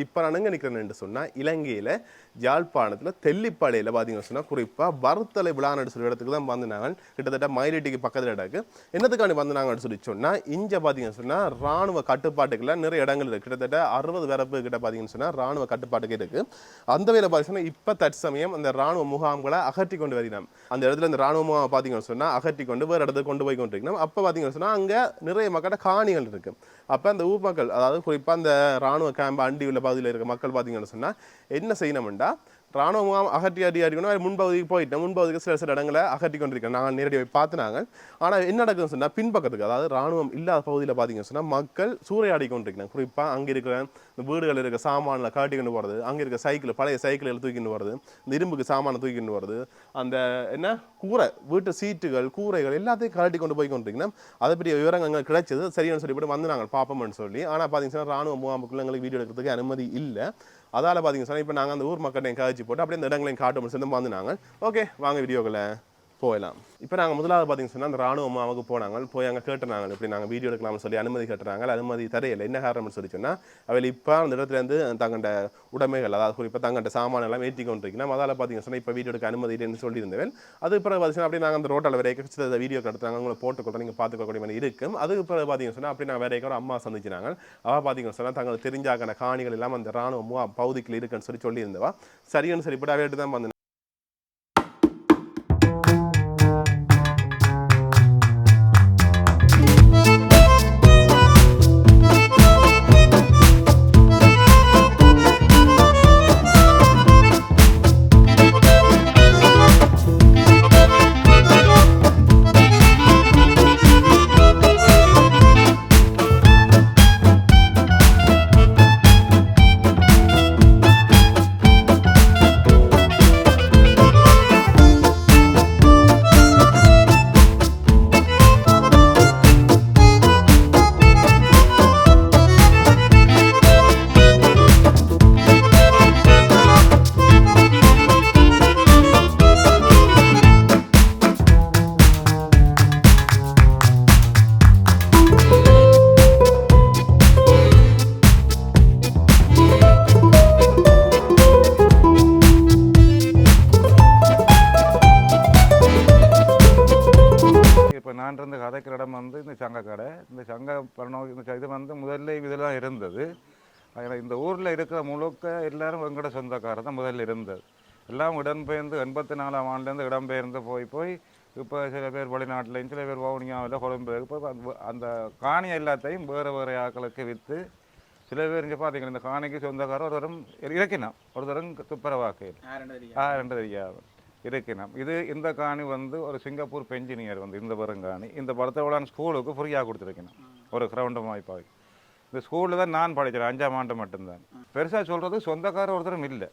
இப்போ நான் எங்கே நிற்கிறேன்னு சொன்னால் இலங்கையில் யாழ்ப்பாணத்தில் தெல்லிப்பாளையில் பார்த்தீங்கன்னு சொன்னால் குறிப்பாக வறுத்தலை விழான்னு சொல்லி இடத்துக்கு தான் வந்தாங்க. கிட்டத்தட்ட மயிலிட்டிக்கு பக்கத்தில் இடக்கு என்னத்துக்காண்டி வந்தாங்கன்னு சொல்லி சொன்னால் இங்கே பார்த்தீங்கன்னு சொன்னால் ராணுவ கட்டுப்பாட்டுக்குள்ள நிறைய இடங்கள் இருக்குது. கிட்டத்தட்ட 60 வரப்பு கிட்ட பார்த்தீங்கன்னு சொன்னால் ராணுவ கட்டுப்பாட்டுக்கு இருக்குது. அந்த வேலை பார்த்தீங்கன்னா இப்போ தற்சமயம் அந்த ராணுவ முகாம்களை அகற்றி கொண்டு வருகிறோம். அந்த இடத்துல இந்த ராணுவ முகாம் பார்த்தீங்கன்னு சொன்னால் அகற்றி கொண்டு வேறு இடத்துக்கு கொண்டு போய் கொண்டிருக்கணும். அப்போ பார்த்தீங்கன்னு சொன்னால் அங்கே நிறைய மக்கள்கிட்ட காணிகள் இருக்குது. அப்போ அந்த ஊர் மக்கள், அதாவது குறிப்பாக அந்த ராணுவ கேம்ப் அண்டி உள்ள பகுதியில் இருக்க மக்கள் பார்த்தீங்கன்னு சொன்னால் என்ன செய்யணும்டா, ராணுவ முகாம் அகற்றிக்கணும். முன்பகுதிக்கு போயிட்டேன், முன்பகுதிக்கு சில இடங்களை அகற்றி கொண்டிருக்கேன். நாங்கள் நேரடியாக பார்த்துனாங்க. ஆனால் என்ன நடக்குதுன்னு சொன்னால் பின்பக்கத்துக்கு, அதாவது ராணுவம் இல்லாத பகுதியில் பார்த்தீங்கன்னு சொன்னால் மக்கள் சூறையாடி கொண்டிருக்கணும். குறிப்பாக அங்கே இருக்கிற இந்த வீடுகள் இருக்க சாமானில் காட்டி கொண்டு போகிறது, அங்கே இருக்க சைக்கிள், பழைய சைக்கிள்கள் தூக்கிட்டு வருது, இந்த இரும்புக்கு சாமானை தூக்கிட்டு வருது, அந்த என்ன கூரை, வீட்டு சீட்டுகள், கூரைகள் எல்லாத்தையும் கழட்டி கொண்டு போய் கொண்டிருக்கணும். அதை பற்றிய விவரங்கள் கிடைச்சது சரியான சொல்லிவிட்டு வந்து நாங்கள் பார்ப்போம்னு சொல்லி. ஆனால் பார்த்தீங்கன்னா ராணுவ முகாமுக்குள்ள எங்களுக்கு வீடியோ எடுக்கிறதுக்கு அனுமதி இல்லை. அதால் பார்த்தீங்கன்னா சொன்னால் இப்போ நாங்கள் அந்த ஊர் மக்கள்கிட்ட காய்ச்சி போட்டு அப்படியே இந்த இடங்களையும் காட்டும் சேர்ந்து வந்துனாங்க. ஓகே, வாங்க வீடியோக்களை போகலாம். இப்போ நாங்கள் முதலாவது பார்த்தீங்கன்னு சொன்னால் அந்த ராணுவ முகாமுக்கு போனாங்க. போய் அங்கே கேட்டுனாங்க இப்படி நாங்கள் வீடியோ எடுக்கலாம்னு சொல்லி அனுமதி கேட்டுறாங்க. அனுமதி தரையில்லை. என்ன காரணம்னு சொல்லி சொன்னால் அவையில் இப்போ அந்த இடத்துலேருந்து தங்கண்ட உடைமைகள், அதாவது குறிப்பாக தங்கண்ட சாமான எல்லாம் ஏற்றி கொண்டிருக்கணும். அதால் பார்த்தீங்கன்னு சொன்னால் இப்போ வீடியோ எடுக்க அனுமதி இல்லைன்னு சொல்லியிருந்தேன். அது பிறகு பார்த்தீங்கன்னா அப்படியே நாங்கள் அந்த ரோட்டில் வரைக்கும் வீடியோ எடுத்தாங்க. உங்களை போட்டுக்கொள்ள நீங்கள் பார்த்துக்கக்கூடிய மாதிரி இருக்கும். அதுக்கு பிறகு பார்த்தீங்கன்னு சொன்னால் அப்படி நான் வரைக்கும் ஒரு அம்மா சந்திச்சினாங்க. அவள் பார்த்தீங்கன்னு சொன்னால் தங்களுக்கு தெரிஞ்சாக்கான காணிகள் எல்லாம் அந்த ராணுவ முகாம் பகுதிக்குள்ள இருக்குன்னு சொல்லியிருந்தவா. சரின்னு சொல்லிவிட்டு அவையிட்டு தான் வந்து நான் இருந்த கதைக்கிற இடம் வந்து இந்த சங்க கடை. இந்த சங்க பரணம் இது வந்து முதல்ல இதில் தான் இருந்தது. இந்த ஊரில் இருக்கிற முழுக்க எல்லாரும் எங்கட சொந்தக்காரர் தான் முதல்ல இருந்தது. எல்லாம் இடம்பெயர்ந்து 84ஆம் ஆண்டுலேருந்து இடம்பெயர்ந்து போய் இப்போ சில பேர் வெளிநாட்டிலையும் சில பேர் வவுனியாவில் கொழும்பு இப்போ அந்த காணி எல்லாத்தையும் வேறு ஆக்களுக்கு விற்று சில பேர் இங்கே பார்த்தீங்கன்னா இந்த காணிக்கு சொந்தக்காரர் ஒரு தரம் இறக்கினோம், ஒரு தரம் துப்புரவாக்கையில் 2 தெரியாது இருக்கணும். இந்த காணி வந்து ஒரு சிங்கப்பூர் பெஞ்சினியர் வந்து இந்த பெருங்காணி இந்த படத்தோடான ஸ்கூலுக்கு ஃப்ரீயாக கொடுத்துருக்கணும், ஒரு கிரவுண்டு வாய்ப்பாக. இந்த ஸ்கூலில் தான் நான் படிக்கிறேன், 5ஆம் ஆண்டு மட்டும்தான். பெருசாக சொல்கிறது சொந்தக்காரர் ஒருத்தரும் இல்லை.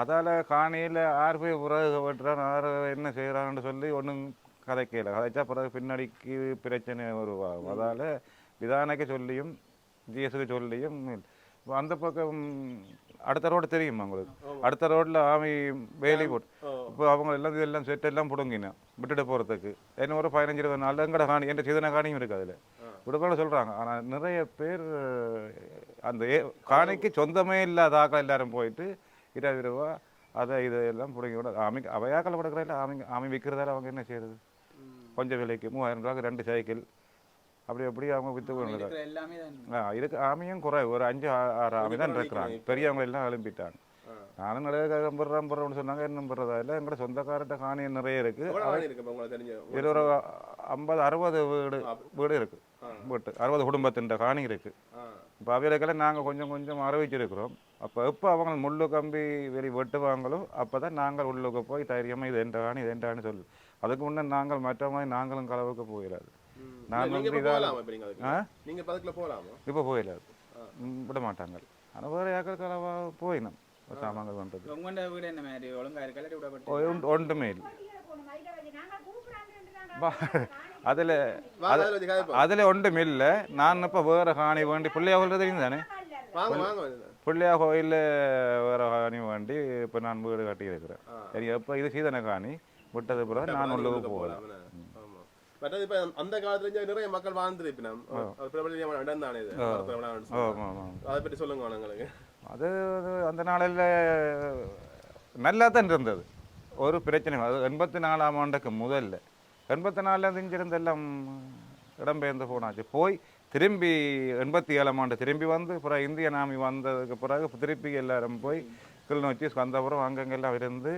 அதால் காணியில் யார் போய் பிறகு வெட்டுறான், யார் என்ன செய்கிறான்னு சொல்லி ஒன்றும் கதைச்சா பிறகு பின்னாடிக்கு பிரச்சனை உருவாகும். அதால் விதானக்கு சொல்லியும் ஜிஎஸ்க்கு சொல்லியும் அந்த பக்கம் அடுத்த ரோடு தெரியுமா உங்களுக்கு? அடுத்த ரோட்டில் ஆமி வேலி போட்டு இப்போ அவங்க எல்லாம் இதெல்லாம் செட்டெல்லாம் பிடுங்கினோம் விட்டுட்டு போகிறதுக்கு. என்ன ஒரு 15-20 நாள் எங்கட காணி என்ற சிதன காணியும் இருக்குது அதில் விடுபாடு சொல்கிறாங்க. ஆனால் நிறைய பேர் அந்த காணிக்கு சொந்தமே இல்லாத ஆக்கள் எல்லாரும் போயிட்டு 20 ரூபா அதை இதெல்லாம் பிடுங்கி விட அவையாக்கள் விடுக்கிறதில்ல. ஆமி விற்கிறதால அவங்க என்ன செய்யறது? கொஞ்சம் விலைக்கு 3000 ரூபாய்க்கு 2 சைக்கிள் அப்படி அவங்க விற்று கொண்டு இருக்கு. ஆமியும் குறை ஒரு 5-6 ஆமி தான் இருக்கிறாங்க. பெரியவங்க எல்லாம் எழும்பிட்டாங்க. நானும் நிறைய நம்புறேன்னு சொன்னாங்க. என்ன நம்புறதா இல்லை. எங்களோட சொந்தக்காரர்கிட்ட காணி நிறைய இருக்கு. இதில் ஒரு 50-60 வீடு இருக்கு. வீட்டு 60 குடும்பத்தின் காணி இருக்கு. இப்போ அவைகளுக்கெல்லாம் நாங்கள் கொஞ்சம் அறிவிச்சிருக்கிறோம். அப்போ எப்போ அவங்க முள்ளு கம்பி வெளி வெட்டுவாங்களோ அப்போ தான் நாங்கள் உள்ளுக்கு போய் தைரியமாக இது எந்த காணி இது எந்த காணி சொல்லு. அதுக்கு முன்னே நாங்கள் மற்ற மாதிரி நாங்களும் களவுக்கு போயிடாது. இப்போ போயிடாது விட மாட்டாங்க. ஆனால் வேறு யாக்கள் களவாக போயினோம் சாமான்கள் பண்ணுறது ஒன்றுமே இல்லை. அதில் ஒன்றும் இல்லை. நான் இப்போ வேறு காணி வேண்டி பிள்ளையா கோயில் தெரியும் தானே? பிள்ளையா கோயிலில் வேறு காணி வேண்டி இப்போ நான் வீடு கட்டி இருக்கிறேன். சரி எப்போ இது சீதன காணி விட்டது பிறகு நான் உள்ளுக்கு போகலாம். அந்த காலத்துல நிறைய மக்கள் வாழ்ந்துருப்பினோம். அதை பற்றி சொல்லுங்க. அது அந்த நாளில் நல்லா தான் இருந்தது. ஒரு பிரச்சனை அது 84ஆம் ஆண்டுக்கு முதல்ல 84 இங்கிருந்து எல்லாம் இடம்பெயர்ந்து போனாச்சு. போய் திரும்பி 87ஆம் ஆண்டு திரும்பி வந்து பிறகு இந்திய நாமி வந்ததுக்கு பிறகு திருப்பி எல்லாரும் போய் கிளிநொச்சி ஸ்கந்தபுரம் அங்கங்கெல்லாம் இருந்து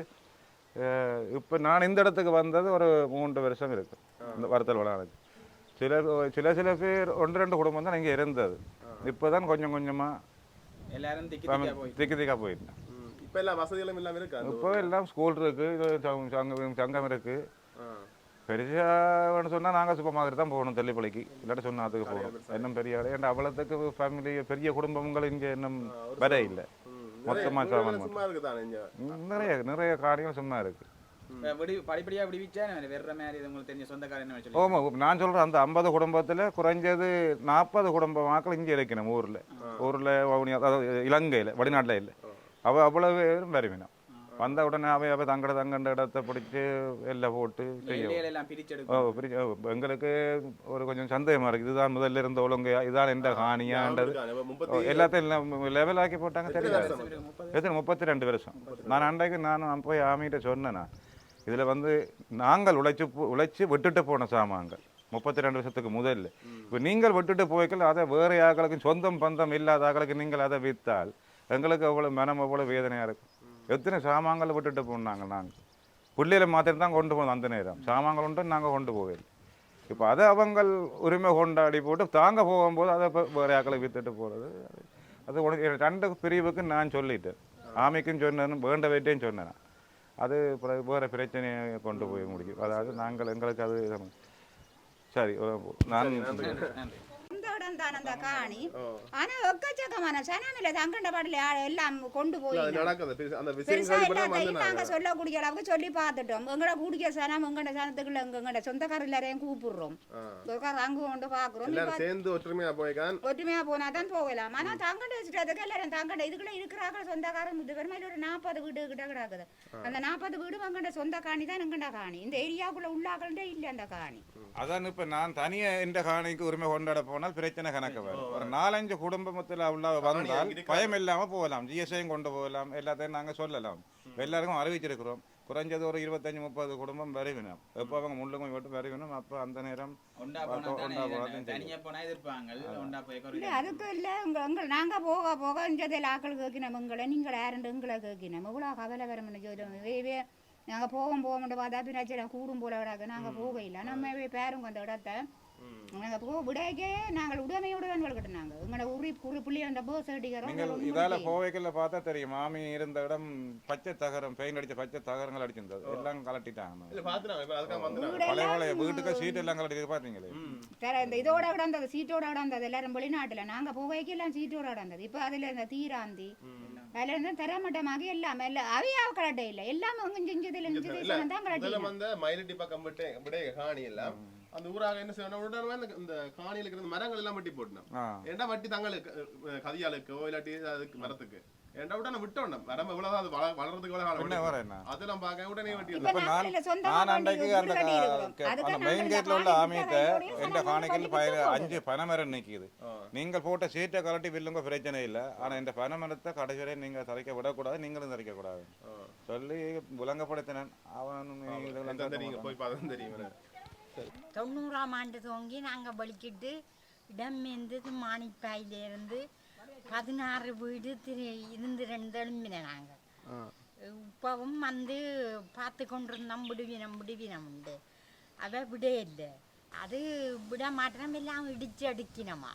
இப்போ நான் இந்த இடத்துக்கு வந்தது ஒரு 3 வருஷம் இருக்கு. இந்த வறுத்தல் விழாவுக்கு சில பேர் 1-2 குடும்பம் தான் இங்கே இருந்தது. இப்போ தான் கொஞ்சமாக எல்லாரும் திக்கா போயிருந்தேன். இப்போ எல்லாம் வசதிகளும் இல்லாமல் இருக்கு. இப்போ எல்லாம் ஸ்கூல் இருக்கு, சங்கம் இருக்கு. பெருசாக சொன்னால் நாங்கள் சூப்பர் மார்க்கெட் தான் போகணும். தெல்லிப்பள்ளிக்கு இல்லாட்ட சொன்னாத்துக்கு போகணும். இன்னும் பெரிய ஆள் ஏன்னா அவ்வளோத்துக்கு ஃபேமிலி பெரிய குடும்பங்கள் இங்கே இன்னும் வர இல்லை. மொத்தமாக நிறைய காரியங்கள் சும்மா இருக்கு. நான் சொல்றேன் அந்த 50 குடும்பத்துல குறைஞ்சது 40 குடும்ப மக்கள் இங்கே இருக்கணும். ஊர்ல இலங்கையில வெளிநாட்டுல இல்லை. அவ்வளவு பேரும் வருவினம். வந்த உடனே அவை தங்கண்ட இடத்தை பிடிச்சி எல்லாம் போட்டு எங்களுக்கு ஒரு கொஞ்சம் சந்தேகமா இருக்கு. இதுதான் முதல்ல இருந்த ஒழுங்கையா, இதுதான் எந்த காணியான்றது எல்லாத்தையும் லெவல் ஆக்கி போட்டாங்க. தெரியாது எத்தனை 32 வருஷம். நான் அன்றைக்கு நான் போய் ஆமிகிட்ட சொன்னேன்னா இதில் நாங்கள் உழைச்சி விட்டுட்டு போன சாமான்கள் 32 வருஷத்துக்கு முதல்ல. இப்போ நீங்கள் விட்டுட்டு போய்க்கல அதை வேறு ஆக்களுக்கு சொந்தம் பந்தம் இல்லாத ஆக்களுக்கு நீங்கள் அதை விற்றால் எங்களுக்கு அவ்வளோ மனம் அவ்வளோ வேதனையாக இருக்கும். எத்தனை சாமான்கள் விட்டுட்டு போனாங்க. நாங்கள் பிள்ளையில மாத்திரம் தான் கொண்டு போனோம். அந்த நேரம் சாமான்கள் உண்டு நாங்கள் கொண்டு போவேன். இப்போ அதை அவங்க உரிமை கொண்டாடி போட்டு தாங்க போகும்போது அதை வேறு ஆக்களை விற்றுட்டு போகிறது அது உனக்கு 2 பிரிவுக்கு நான் சொல்லிட்டேன். ஆமைக்கும் சொன்னேன், வேண்ட வைட்டேன்னு சொன்னேன். அது வேறு பிரச்சனையை கொண்டு போய் முடியும். அதாவது நாங்கள் எங்களுக்கு அது சரி நான் இடம் தான் அந்த காணி. ஆனா ஒக்கச்சக்கமான சனமில்ல தங்கண்ட பாடல எல்லாம் கொண்டு போய் நாங்க சொல்லக்கூடிய அளவுக்கு சொல்லி பார்த்துட்டோம். எங்கட கூடிய சனம் எங்கட சனத்துக்குள்ள எங்கட சொந்தக்காரர் எல்லாரையும் கூப்பிடுறோம். அங்க கொண்டு பாக்குறோம். ஒற்றுமையா போனா தான் போகலாம். ஆனா தங்கண்ட வச்சுட்டு எல்லாரும் தங்கண்ட இதுக்குள்ள இருக்கிறாங்க சொந்தக்காரன் பெருமையில ஒரு 40 வீடு கிட்ட கிடக்குது. அந்த 40 வீடு எங்கட சொந்த காணி தான் எங்கட காணி. இந்த ஏரியாவுக்குள்ள உள்ளாக்கள்டே இல்ல அந்த காணி. அதான் இப்ப நான் தனியா இந்த காணிக்கு உரிமை கொண்டாட போனால் பிரச்சனை கணக்கு வரும். ஒரு 4-5 குடும்பத்தில் உள்ள வந்தால் பயம் இல்லாம போகலாம். ஜிஎஸ்ஐயும் கொண்டு போகலாம். எல்லாத்தையும் நாங்க சொல்லலாம். எல்லாருக்கும் அறிவிச்சிருக்கிறோம். குறைஞ்சது ஒரு 25-30 குடும்பம் வருவினோம். எப்போ அவங்க முள்ளுங்க விட்டு வருவினோம். அப்போ அந்த நேரம் அதுக்கு இல்லை நாங்க போக போக இஞ்சதில் ஆக்கள் கேட்கினோம். எங்களை நீங்கள் யாருண்டு எங்களை கேட்கினோம். இவ்வளோ கவலை வரமுன்னு சொல்லுவோம். நாங்கள் போக பார்த்தா பின்னாச்சு கூடும் போல விடாது. நாங்கள் போகையில்லை. நம்ம பேருங்க அந்த இடத்த நாங்கள் போக விடைக்கே நாங்கள் உடமையோடு கட்டினாங்க. எங்களோட புள்ளி அந்த போஸ் அடிக்கிறோம். இதால போவைக்குள்ள பார்த்தா தெரியும். மாமி இருந்த இடம் பச்சை தகரம் பெயிண்ட் அடிச்ச பச்சை தகரங்கள் அடிச்சிருந்தது. எல்லாம் கலட்டிட்டாங்க. பழைய வீட்டுக்கு சீட் எல்லாம் கலட்டி பாத்தீங்களே. இந்த இதோட கிடந்தது சீட்டோட கிடந்தது. எல்லாரும் வெளிநாட்டுல நாங்க போவைக்கு எல்லாம் சீட்டோட கிடந்தது. இப்ப அதுல இந்த தீராந்தி அதுல இருந்து தரமட்டமாக எல்லாமே அவையா கலட்ட இல்லை. எல்லாமே தான் கலட்டி அந்த ஊராக என்ன செய்யணும், இந்த காணியில இருக்கிற மரங்கள் எல்லாம் வெட்டி போட்டணும். ஏன்னா வட்டி தங்களுக்கு கதியாளுக்கோ இல்லாட்டி அதுக்கு மரத்துக்கு ஏன்டா உடனே விட்டோம் வரம்பு இவ்வளவுதான் அது வளர்றதுக்கு என்ன எவ்வளவு வர என்ன அதெல்லாம் பார்க்க உடனே வெட்டி இப்ப இப்ப நாட்டுல சொந்தமா நான் வண்டி அன்றைக்கு வீடு அந்த கட்டி இருக்கிறோம். அதுக்கு அந்த நாங்க மெயின் இந்த கேட்ல உள்ள காணி ஆமியத்தை விட்டாரையோடய எந்த சனங்கள் காணிக்கல் பண்ணிட்டு போகுது. 5 பனைமரம் நிற்கிது. நீங்கள் போட்ட சீட்டை கலட்டி வில்லுங்க பிரச்சனை இல்லை. ஆனால் இந்த பனைமரத்தை கடைசி வரை நீங்கள் தரைக்க விடக்கூடாது, நீங்களும் தரைக்க கூடாது சொல்லி விளங்கப்படுத்தினேன். அவன் நீங்க போய் பார்த்தா தெரியும். 90ஆம் ஆண்டு துவங்கி நாங்கள் வலிக்கிட்டு இடம் இருந்தது மாணிப்பாயிலிருந்து 16 வீடு இருந்து 2 எழும்பின நாங்கள். இப்பவும் வந்து பார்த்து கொண்டிருந்தோம் விடுவினம் உண்டு. அதை விட இல்லை, அது விட மாட்டோம், எல்லாம் இடிச்சு அடிக்கணுமா.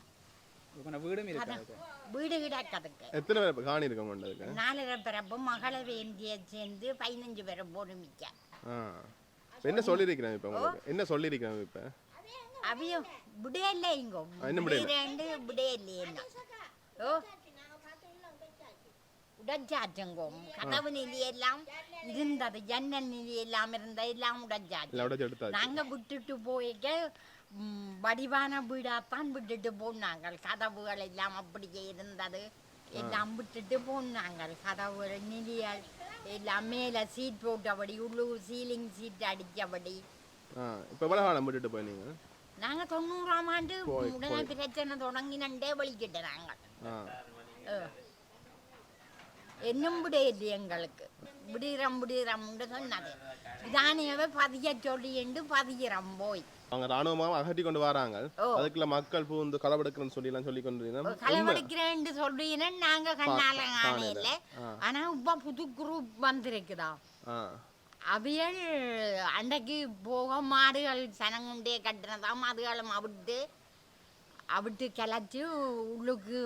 வீடு கிடக்கிறதுக்கு எத்தனை பேர் காணி இருக்க மாட்டதுக்கு 4 பிறப்பு மகளை வேண்டிய சேர்ந்து 15 பேரை போடுமிக்க. என்ன சொல்லியிருக்கிறேன் இப்ப உங்களுக்கு என்ன சொல்லியிருக்கிறேன் இப்ப அவையோ விடே இல்லை, இங்கோ விடே இல்லை. என்ன ஓ உடஞ்சாச்சுங்கோ, கதவு நிலையெல்லாம் இருந்தது, ஜன்னல் நிலையெல்லாம் இருந்த எல்லாம் உடஞ்சாச்சு. நாங்க விட்டுட்டு போய்க்க வடிவான வீடாத்தான் விட்டுட்டு போனாங்க. கதவுகள் எல்லாம் அப்படியே இருந்தது, எல்லாம் விட்டுட்டு போனாங்க. கதவுகள் நிலையல் எல்லாம் மேல சீட் போட்டபடி, உள்ளூர் சீலிங் சீட் அடிச்சபடி. இப்ப எவ்வளவு காலம் விட்டுட்டு போனீங்க? நாங்க 90ஆம் ஆண்டு உடனே பிரச்சனை தொடங்கினே வலிக்கிட்டு நாங்கள். என்னும் விட இல்லை எங்களுக்கு. விடுகிறோம்னு சொன்னது இதானியவே பதிய சொல்லி என்று பதிகிறோம் போய் அவங்க ராணுவமாக அகட்டி கொண்டு வராங்க. அதுக்குள்ள மக்கள் பூந்து களவெடுக்கிறேன்னு சொல்லி எல்லாம் சொல்லி கொண்டு களவெடுக்கிறேன்னு சொல்லினேன் நாங்க கண்ணால காணையில. ஆனா இப்ப புது குரூப் வந்திருக்குதா, அவியல் அன்றைக்கு போக மாடுகள் சனங்குண்டே கட்டினதாம், அதுகளும் அவிட்டு கிளச்சி உள்ளுக்கு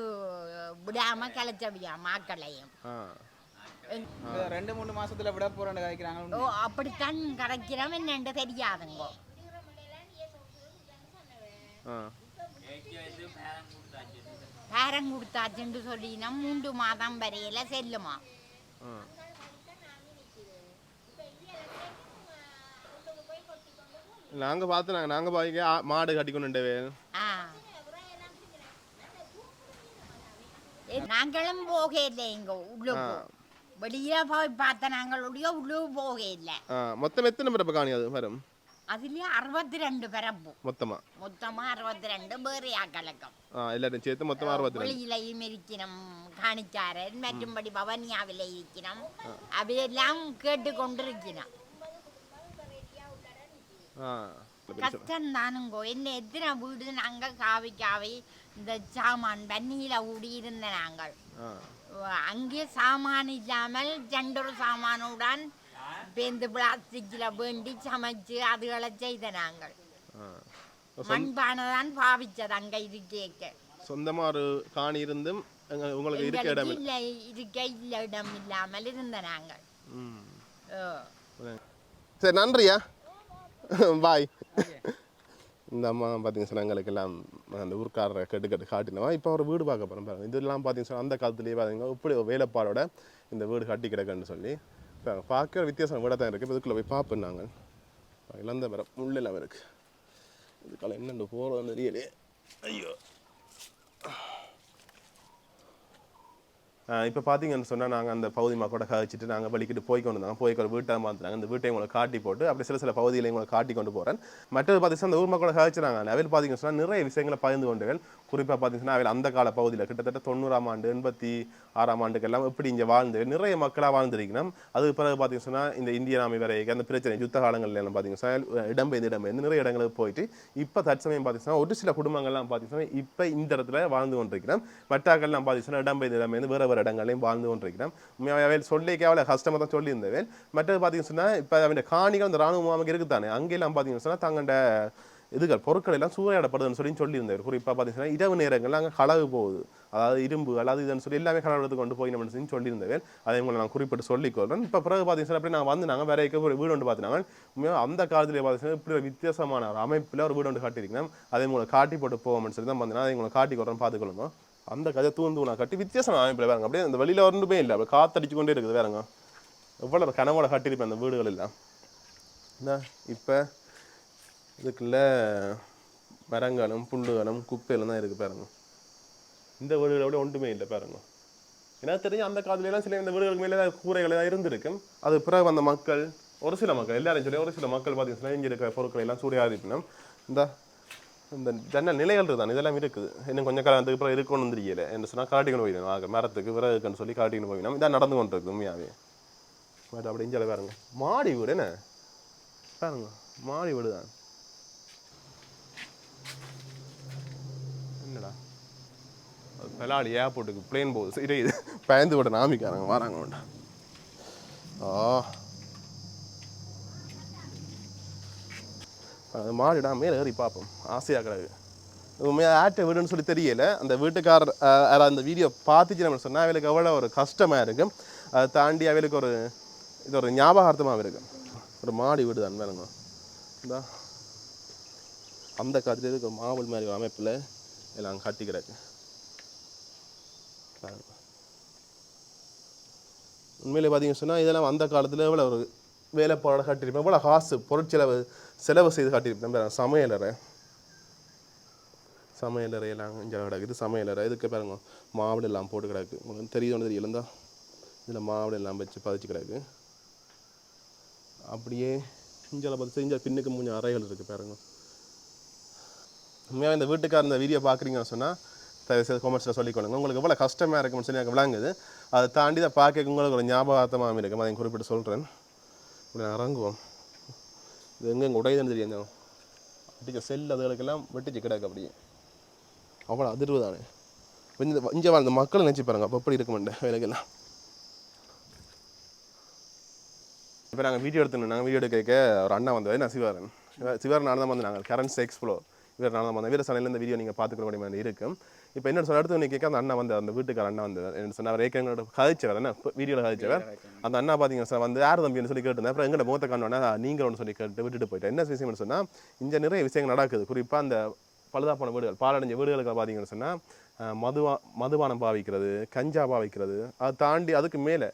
விடாம கிளச்சவியா மாக்களையும் 2-3 மாசத்துல விட போறேன்னு கதைக்கிறாங்க. ஓ அப்படித்தான் கதைக்கிறோம், என்னென்று தெரியாதுங்கோ. பேரம் கொடுத்தாச்சுன்னு சொல்லினா 3 மாதம் வரையில செல்லுமா. நாங்க பார்த்து நாங்க பாய்க்க மாடு கட்டி கொண்டு நாங்களும் போக இல்லை, இங்க உள்ளுக்கு வெளியே போய் பார்த்த நாங்களுடைய உள்ளுக்கு போக இல்லை. மொத்தம் எத்தனை பிறப்பு காணி அது வரும்? அதுலயே 62 பிறப்பு மொத்தமா 62 பேரையா கலக்கம். எல்லாரும் சேர்த்து மொத்தமா 62. வெளியிலையும் இருக்கணும், காணிச்சாரன் மற்றும்படி பவனியாவில இருக்கணும், அவையெல்லாம் கேட்டு கொண்டிருக்கணும். கஷ்டம் தானுங்கோ. என்ன எத்தனை வீடு நாங்க காவி இந்த சாமான் பன்னியில ஊடி இருந்த நாங்கள். அங்கே சாமான் இல்லாமல் 2 சாமானுடன் பேந்து பிளாஸ்டிக்ல வேண்டி சமைச்சு அதுகளை செய்த நாங்கள். மண்பானைதான் பாவிச்சது அங்க இருக்க. சொந்தமா ஒரு காணி இருந்தும் உங்களுக்கு இருக்க இடம் இல்ல இடம் இல்லாமல் இருந்த நாங்கள். சரி, நன்றியா, பாய். இந்த அம்மா பார்த்தீங்க சொன்னால் எங்களுக்கு எல்லாம் அந்த ஊர்க்காரரை கட்டு காட்டினவா. இப்போ ஒரு வீடு பார்க்க போகிறோம் பாருங்க. இதெல்லாம் பார்த்தீங்க சொன்னால் அந்த காலத்துலேயே பார்த்தீங்கன்னா இப்படி வேலைப்பாடோட இந்த வீடு கட்டி கிடக்குன்னு சொல்லி பார்க்க வித்தியாசம் வீடாக தான் இருக்குது. இதுக்குள்ளே போய் பார்ப்போம் நாங்கள். இழந்த மரம் முள்ளெல்லாம் இருக்குது. இதுக்கால என்னென்று போகிறோம் தெரியலையே. ஐயோ, இப்போ பார்த்தீங்கன்னு சொன்னால் நாங்கள் அந்த பகுதி மக்களோட கழிச்சிட்டு நாங்கள் வலிக்கிட்டு போய் கொண்டு வந்தாங்க. போய் வீட்டை மாற்றினாங்க. இந்த வீட்டை உங்களை காட்டி போட்டு அப்படி சில பகுதிகளை உங்களை காட்டி கொண்டு போகிறேன். மற்றது பார்த்தீங்கன்னா அந்த ஊர் மக்களோட கழிச்சினாங்க. அவையில் பார்த்தீங்கன்னு சொன்னால் நிறைய விஷயங்களை பகிர்ந்து கொண்டுகள். குறிப்பாக பார்த்தீங்கன்னா அவையில் அந்த கால பகுதியில் கிட்டத்தட்ட 90ஆம் ஆண்டு 86ஆம் ஆண்டுக்கெல்லாம் எப்படி இங்கே வாழ்ந்து நிறைய மக்களாக வாழ்ந்துருக்கணும். அது பிறகு பார்த்தீங்கன்னு சொன்னால் இந்த இந்திய நாமி வரைக்கும் அந்த பிரச்சனை யுத்த காலங்கள்ல எல்லாம் பார்த்தீங்கன்னா இடம்பெயர்ந்து நிறைய இடங்களுக்கு போயிட்டு இப்போ தற்சமயம் பார்த்தீங்கன்னா ஒரு சில குடும்பங்கள்லாம் பார்த்தீங்கன்னா இப்போ இந்த இடத்துல வாழ்ந்து கொண்டிருக்கிறோம். மற்றாக்கள்லாம் பார்த்தீங்கன்னா இடம்பெயர்ந்து வேறு இடங்களையும் வாழ்ந்து கொண்டிருக்கிறோம். உண்மையாகவே சொல்லிக்க அவ்வளோ கஷ்டமாக தான் சொல்லியிருந்தேன். மற்றது பார்த்தீங்கன்னு சொன்னால் இப்போ அவன் காணிகள் அந்த ராணுவ முகாமுக்கு இருக்குதானே, அங்கெல்லாம் பார்த்தீங்கன்னு சொன்னால் தங்கண்ட இதுகள் பொருட்கள் எல்லாம் சூறையாடப்படுதுன்னு சொல்லியிருந்தேன். குறிப்பாக பார்த்தீங்கன்னா இரவு நேரங்கள் அங்கே களவு போகுது, அதாவது இரும்பு அது இதுன்னு சொல்லி எல்லாமே களவு கொண்டு போய் நம்ம சொல்லியிருந்தேன். அதை உங்களை நான் குறிப்பிட்டு சொல்லிக்கொள்கிறேன். இப்போ பிறகு பார்த்தீங்கன்னா அப்படி நான் வந்து நாங்கள் வேற ஒரு வீடு ஒன்று பார்த்தினாங்க. உண்மையாக அந்த காலத்திலே பார்த்தீங்கன்னா இப்படி ஒரு வித்தியாசமான ஒரு அமைப்பில் ஒரு வீடு ஒன்று காட்டியிருக்கேன். அதை உங்களை காட்டி போட்டு போவோம்னு சொல்லி தான் பார்த்தீங்கன்னா அதை உங்களை காட்டி கொடுறேன், பார்த்துக்கொள்ளுங்க. அந்த கதை தூணா கட்டி வித்தியாசமான அமைப்பில் வேறுங்க. அப்படியே அந்த வெளியில் ஒன்றுமே இல்லை, அப்படி காற்றடிச்சு கொண்டே இருக்குது வேறுங்க. எவ்வளோ கனவோட கட்டியிருப்பேன் அந்த வீடுகள் எல்லாம். என்ன இப்போ இதுக்குள்ள மரங்களும் புல்லுகளும் குப்பையிலும் தான் இருக்குது பாருங்க. இந்த வீடுகளை விட ஒன்றுமே இல்லை பாருங்க. எனக்கு தெரிஞ்சு அந்த காலத்துலலாம் சில இந்த வீடுகளுக்கு மேலே கூரைகள் ஏதாவது இருந்திருக்கும். அது பிறகு வந்த மக்கள், ஒரு சில மக்கள், எல்லாரும் சொல்லி ஒரு சில மக்கள் பார்த்தீங்கன்னா இங்கே இருக்கிற பொருட்களை எல்லாம் சூறையாடிப்பினோம். இந்த ஜன்னல் நிலைகள் தான் இதெல்லாம் இருக்குது. இன்னும் கொஞ்சம் காலத்துக்கு அப்புறம் இருக்கணும்னு தெரியல. என்ன சொன்னால் காட்டிக்கணும் போயிடணும். ஆக மரத்துக்கு விறகுன்னு சொல்லி காட்டிக்கணும் போயிடணும். இதான் நடந்து கொண்டு இருக்கு உண்மையாகவே. பட் அப்படி இஞ்சால பாருங்க, மாடி வீடு என்ன பாருங்க, மாடி வீடு தான். என்னடா பெலாடி ஏர்போர்ட்டுக்கு பிளேன் போகுது. சரி இது பயந்து விட நாமிக்காரங்க வராங்க வேண்டாம். மாடிடா மேலே ஏறி பார்ப்போம், ஆசையாக கிடக்கு. உண்மையாக ஆட்ட வீடுன்னு சொல்லி தெரியல. அந்த வீட்டுக்காரர் அந்த வீடியோ பார்த்துச்சு நம்ம சொன்னால் அவளுக்கு எவ்வளோ ஒரு கஷ்டமாக இருக்கும். அதை தாண்டி அவளுக்கு இது ஒரு ஞாபகார்த்தமாக இருக்கும். ஒரு மாடி வீடு தான் வேணுங்க. இந்த அந்த காலத்துல இருக்க மாவல் மாதிரி அமைப்பில் எல்லாம் கட்டி கிடக்கு. உண்மையிலே பார்த்தீங்கன்னு சொன்னால் இதெல்லாம் அந்த காலத்தில் எவ்வளோ ஒரு வேலைப்பாட கட்டியிருப்பேன், எவ்வளோ காசு செலவு செய்து காட்டியிருப்பேன். சமையலறை எல்லாம் இங்கே கிடக்குது. சமையலறை இதுக்கு பாருங்க மாவுடு எல்லாம் போட்டு கிடக்கு. உங்களுக்கு தெரியுது தெரியலந்தா இதில் மாவுடு எல்லாம் வச்சு பதிச்சு கிடக்கு. அப்படியே இஞ்சால பார்த்து இங்கே பின்னுக்கு 3 அறைகள் இருக்குது பாருங்க. உண்மையாக இந்த வீட்டுக்கார இந்த வீடியோ பார்க்குறீங்கன்னு சொன்னால் தயவுசெய்து காமெண்ட்ஸில் சொல்லிக்கொள்ளுங்க. உங்களுக்கு எவ்வளோ கஷ்டமாக இருக்கும்னு சொல்லி எனக்கு விளங்குது. அதை தாண்டி தான் பார்க்க உங்களுக்கு ஒரு ஞாபகார்த்தமாக இருக்கும். அதை குறிப்பிட்டு சொல்கிறேன். இப்படி இறங்குவோம். இது எங்கே உடையுதுன்னு தெரியும். அடிக்க செல் அதுகளுக்கெல்லாம் வெட்டிச்சு கிடக்கு. அப்படியே அவ்வளோ அதிர்வு தானே. இங்கே வாழ்ந்த மக்களை நினச்சி பாருங்க அப்போ எப்படி இருக்க மாட்டேன் வேலைக்கெல்லாம். இப்போ நாங்கள் வீடியோ எடுக்க ஒரு அண்ணா வந்தது. நான் சிவரன் தான் வந்து நாங்கள் கரண்ட்ஸ் எக்ஸ்ப்ளோர் இவர் நான் வந்தேன். வீர சாலையில் இந்த வீடியோ நீங்கள் பார்த்துக்க மாதிரி இருக்கும். இப்போ என்ன சொல்ல அடுத்து கேட்க அந்த அண்ணா வந்து அந்த வீட்டுக்கார அண்ணா வந்து என்ன சொன்னால் ஏற்கனவே கதைச்சவர் என்ன வீடியோவில் கதைச்சவர். அந்த அண்ணா பார்த்தீங்கன்னா சார் வந்து யார் தம்பின்னு சொல்லி கேட்டுருந்தேன். அப்புறம் எங்கள்கிட்ட மூத்த காணோன்னா நீங்கள் ஒன்று சொல்லி கேட்டு விட்டுட்டு போயிட்டேன். என்ன விஷயம்னு சொன்னால் இங்கே நிறைய விஷயங்கள் நடக்குது. குறிப்பாக அந்த பழுதாப்பான வீடுகள், பாலடைஞ்ச வீடுகளுக்கு பார்த்தீங்கன்னு சொன்னால் மதுபானம் பாவிக்கிறது, கஞ்சா பாவிக்கிறது, அதை தாண்டி அதுக்கு மேலே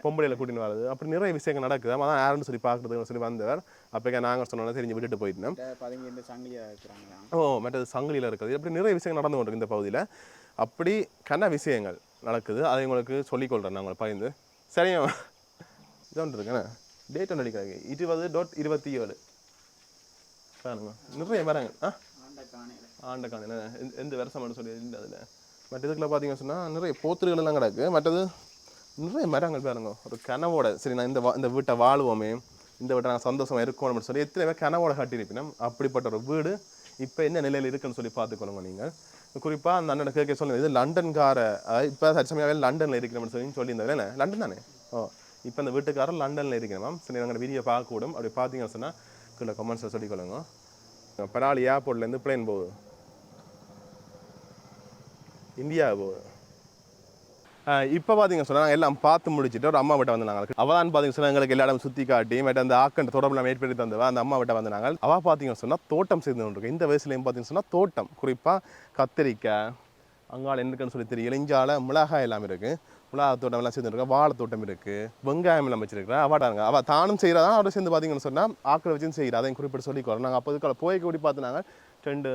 பொம்பளையில் கூட்டின்னு வர்றது, அப்படி நிறைய விஷயங்கள் நடக்குது. அதான் யாருன்னு சொல்லி பார்க்குறதுன்னு சொல்லி வந்தவர். அப்போ நாங்கள் சொன்னோன்னா தெரிஞ்சு விட்டுட்டு போயிட்டோம். மற்றது சங்கிலியில் இருக்குது. அப்படி நிறைய விஷயங்கள் நடந்து கொண்டிருக்கு இந்த பகுதியில். அப்படி கன விஷயங்கள் நடக்குது. அதை உங்களுக்கு சொல்லிக்கொள்கிறேன் நான் உங்களை பகிர்ந்து. சரியா இது ஒன்று இருக்கேண்ணே டேட் ஒன்று அடிக்கிறாங்க 20.27 பாருங்க. நிறைய வராங்க ஆண்ட காணையில் எந்த வருஷம்னு சொல்லி இல்லை அதில். மற்ற இதுக்குள்ள பார்த்தீங்கன்னு சொன்னால் நிறைய போத்துருகள் எல்லாம் கிடக்கு. மற்றது நிறைய மரங்கள் பாருங்க. ஒரு கனவோட சரி நான் இந்த வீட்டை வாழுவோமே, இந்த வீட்டை நாங்கள் சந்தோஷமாக இருக்கணும்னு சொல்லி எத்தனை பேர் கனவோட கட்டியிருப்பினோம். அப்படிப்பட்ட ஒரு வீடு இப்போ என்ன நிலையில் இருக்குன்னு சொல்லி பார்த்துக்கொள்ளுங்க நீங்கள். குறிப்பாக அந்த அண்ணனை கேட்க சொல்லுங்கள். இது லண்டன்கார இப்போ சச்சமையாவே லண்டனில் இருக்கிறோம்னு சொல்லியிருந்தாங்க. இல்லை லண்டன் தானே? இப்போ இந்த வீட்டுக்காரர் லண்டனில் இருக்கிறோம். சரி நாங்கள் வீடியோ பார்க்கக்கூடும். அப்படி பார்த்தீங்கன்னு சொன்னால் கீழே கமெண்ட்ஸில் சொல்லிக்கொள்ளுங்க. பராளி ஏர்போர்ட்லேருந்து பிளேன் போகுது, இந்தியா போகுது. இப்போ பார்த்தீங்க சொன்னால் நாங்கள் எல்லாம் பார்த்து முடிச்சுட்டு ஒரு அம்மா வீட்டை வந்து நாங்கள் அவதான் பார்த்தீங்க சொன்னால் எங்களுக்கு எல்லா இடம் சுற்றி காட்டி மேட்ட அந்த ஆக்கண்ட தொடர்புலாம் ஏற்படுத்தி தந்தவா அந்த அம்மா வீட்டை வந்து நாங்கள் அவள் பார்த்தீங்கன்னு சொன்னால் தோட்டம் செய்து கொண்டிருக்கு. இந்த வயசுலேயும் பார்த்தீங்கன்னு சொன்னால் தோட்டம், குறிப்பாக கத்திரிக்காய் அங்காள் என்னக்குன்னு சொல்லி தெரியல. இஞ்சால மிளகாய் எல்லாம் இருக்குது, மிளகாய் தோட்டம் எல்லாம் சேர்ந்துருக்கா, வாழை தோட்டம் இருக்குது, வெங்காயம் எல்லாம் வச்சிருக்கிறா. அவாடாங்க அவள் தானும் செய்கிறதா அவரை சேர்ந்து பார்த்தீங்கன்னு சொன்னால் ஆக்களை வச்சு செய்கிறா. அதையும் குறிப்பிட்டு சொல்லிக்கிறோம். நாங்கள் அப்போதுக்கால போய் கூடி பார்த்து நாங்கள் 2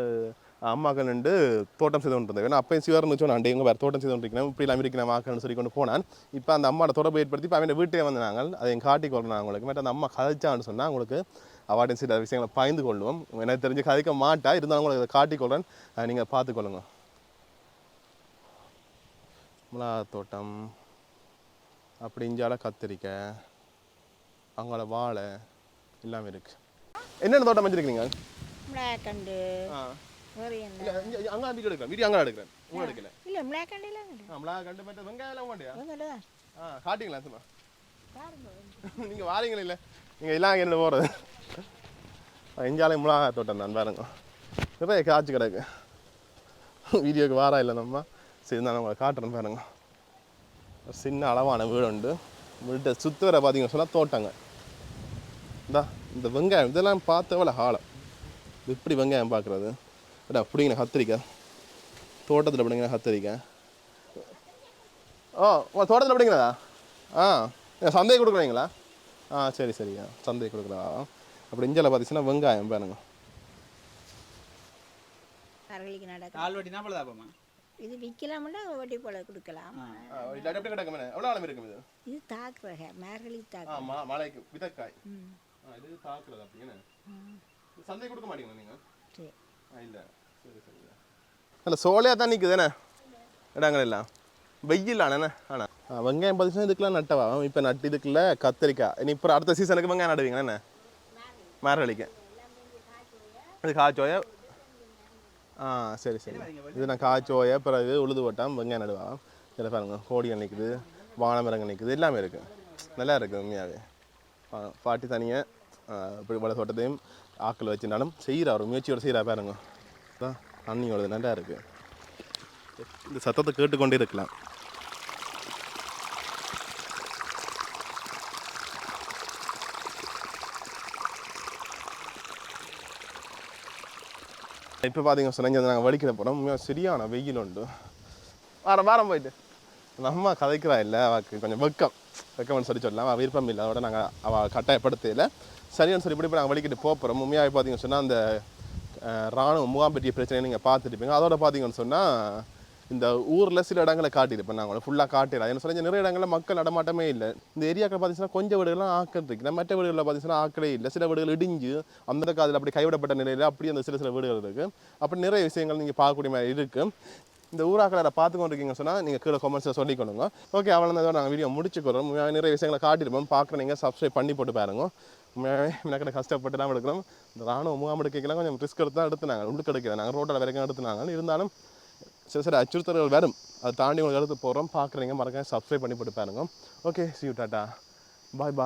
அம்மாக்கள் நின்று தோட்டம் செய்து கொண்டு இருந்தேன். ஏன்னா அப்போ சிவர்னு வச்சோம் நான் எங்கே வேறு தோட்டம் செய்து கொண்டிருக்கேன், இப்படிலாம் இருக்கிறேன் ஆக்கள்னு சொல்லி கொண்டு போனான். இப்போ அந்த அம்மாவோட தொடர்பு ஏற்படுத்தி இப்போ அவன் வீட்டே வந்து நாங்கள் அதையும் காட்டிக்கொள்ளணும். அவங்களுக்கு மேட்ட அந்த அம்மா கதைச்சான்னு சொன்னால் அவங்களுக்கு அவார்டையும் சில விஷயங்களை பகிர்ந்து கொள்வோம். எனக்கு தெரிஞ்சு கதைக்க மாட்டா, இருந்தாலும் உங்களுக்கு அதை காட்டிக்கொள்றேன், நீங்கள் பார்த்துக்கொள்ளுங்க. மிளகா தோட்டம் அப்படி இஞ்சால கத்திரிக்காய் அங்கால வாழை எல்லாமே இருக்கு. என்னென்ன தோட்டம் வச்சிருக்கீங்க? மிளகாக்கண்டு அங்கே எடுக்கிறேன் வீடியோ அங்கே எடுக்கிறேன் உங்க எடுக்கல இல்லை மிளகாக்கண்டில மிளகாக்கண்டு மற்ற வெங்காயம் எல்லாம் வேண்டியா காட்டிங்களா சும்மா நீங்கள் வாரீங்களா? இல்லை நீங்கள் எல்லாம் என்ன போகிறது எஞ்சாலையும் மிளகா தோட்டம் தான் பாருங்க. நிறைய காய்ச்சி கிடக்கு. வீடியோக்கு வாரா இல்லை நம்ம சரி நான் உங்களை காட்டுறேன் பாருங்க. ஒரு சின்ன அளவான வீடு உண்டு. வீட்டை சுற்றி வர பார்த்தீங்கன்னு சொன்னால் தோட்டங்க. இந்த வெங்காயம் இதெல்லாம் பார்த்து எவ்வளோ ஹாலம் இப்படி வெங்காயம் பார்க்குறது. பிடிங்கின கத்திரிக்காய் தோட்டத்தில் பிடிங்கின கத்திரிக்காய். உங்கள் தோட்டத்தில் பிடிங்கிறதா? சந்தையை கொடுக்குறீங்களா? சரி சரியா சந்தையை கொடுக்குறா. அப்படி இஞ்சால பார்த்தீங்கன்னா வெங்காயம் பாருங்க. இது விற்கலாம்னா வட்டி போல கொடுக்கலாம் இல்லாட்டி எப்படி கிடக்கும் எவ்வளோ ஆழம் இருக்கும் இது இது தாக்குறக மேரளி தாக்கு மலைக்கு விதக்காய் இது தாக்குறது அப்படின்னு சந்தை கொடுக்க மாட்டீங்களா நீங்கள் சரி இல்லை சரி சரி இல்லை சோலையாக தான் நிற்குதுண்ணே இடங்கள் எல்லாம் வெயில் ஆனண்ணே ஆனால் வெங்காயம் பார்த்துச்சுன்னா இதுக்கெல்லாம் நட்டவா இப்போ நட்டு இதுக்குள்ள கத்திரிக்காய் இனி இப்போ அடுத்த சீசனுக்கு வெங்காயம் நடுவீங்கண்ணே மேரளிக்க இது காய்ச்சோய சரி சரி இது நான் காய்ச்சோய பிறகு உழுது போட்டால் வெங்காயம் நடுவான் இதில் பாருங்க கோடிகள் நிற்குது வானமரங்கள் நிற்குது எல்லாமே இருக்குது நல்லா இருக்குது உண்மையாகவே பாட்டி தனியாக இப்படி வள தோட்டத்தையும் ஆக்கள் வச்சுனாலும் செய்கிறா ஒரு முயற்சியோடு செய்கிறா பாருங்க தான் தண்ணியோடது நல்லா இருக்குது இந்த சத்தத்தை கேட்டுக்கொண்டே இருக்கலாம் இப்போ பார்த்தீங்க சொன்ன நாங்கள் வலிக்கிற போகிறோம் சரியான வெயில் உண்டு வாரம் போயிட்டு நம்ம கதைக்கிறா இல்லை அவளுக்கு கொஞ்சம் வெக்கம்னு சொல்லலாம் அவள் விருப்பம் இல்லை அதோட நாங்கள் அவள் கட்டாயப்படுத்தல சரியான சொல்லி இப்படி நாங்கள் வலிக்கிட்டு போகிறோம் உண்மையாக பார்த்தீங்கன்னு சொன்னால் அந்த இராணுவ முகாம் பற்றிய பிரச்சனையை நீங்கள் பார்த்துருப்பீங்க அதோட பார்த்தீங்கன்னு சொன்னால் இந்த ஊரில் சில இடங்களை காட்டியிருப்பேன் நாங்கள் ஃபுல்லாக காட்டிடலாம் என்ன சொல்ல நிறைய இடங்களில் மக்கள் நடமாட்டமே இல்லை இந்த ஏரியாக்கள் பார்த்தீங்கன்னா கொஞ்சம் வீடுகள்லாம் ஆக்கள் இருக்குது மற்ற வீடுகளில் பார்த்தீங்கன்னா ஆக்களே இல்லை சில வீடுகள் இடிஞ்சு அந்த காலத்தில் அப்படி கைவிடப்பட்ட நிலையில் அப்படி அந்த சில வீடுகள் இருக்குது அப்படி நிறைய விஷயங்கள் நீங்கள் பார்க்கக்கூடிய மாதிரி இருக்குது இந்த ஊராக்களை பார்த்துக்கொண்டு இருக்கீங்கன்னு சொன்னால் நீங்கள் கீழே கமெண்ட்ஸில் சொல்லிக்கொள்ளுங்க ஓகே அவ்வளோ நாங்கள் வீடியோ முடிச்சுக்கிறோம் நிறைய விஷயங்களை காட்டியிருப்போம் பார்க்குற நீங்கள் சப்ஸ்கிரைப் பண்ணி போட்டு பாருங்க எனக்கு கஷ்டப்பட்டு தான் எடுக்கிறோம் இந்த ராணுவ முகாம் எடுக்கலாம் கொஞ்சம் ரிஸ்க் எடுத்து தான் எடுத்துனாங்க உள்ளுக்கு எடுக்கல நாங்கள் ரோட்டில் வரைக்கும் எடுத்துனாங்க இருந்தாலும் சில அச்சுறுத்தல்கள் வரும் அதை தாண்டி உங்களுக்கு எடுத்து போகிறோம் பார்க்குறீங்க மறக்காம சப்ஸ்கிரைப் பண்ணி போட்டு பாருங்க okay see you tata bye